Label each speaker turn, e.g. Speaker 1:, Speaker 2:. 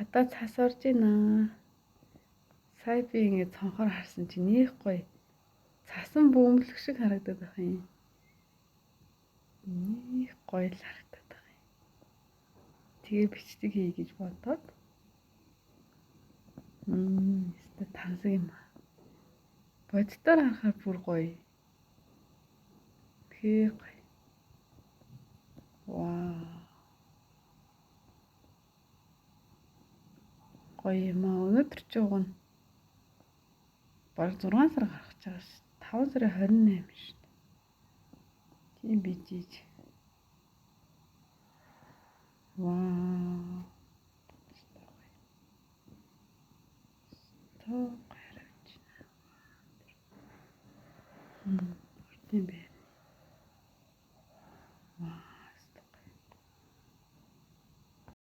Speaker 1: Хадаа цас орж байна. Сая би ингээд цонхоор харсан чинь их гоё. Цасан бөмбөлөх шиг харагдаад байна юм. Их гоё л харагдаад байна. Тэгээ бичдэг хий гэж бодоод. Өстө тансаг юм аа. Боддоор харахаар бүр гоё. Тэгээ гоё. Вау. Гоё юм аа. Өнөөдөр ч уг нь бараг 6 сар гарах гэж байгаа шүү. 5 сарын 28 шүү. Тийм бижиж. Вау. Тоо гарч байна. Тийм бэ.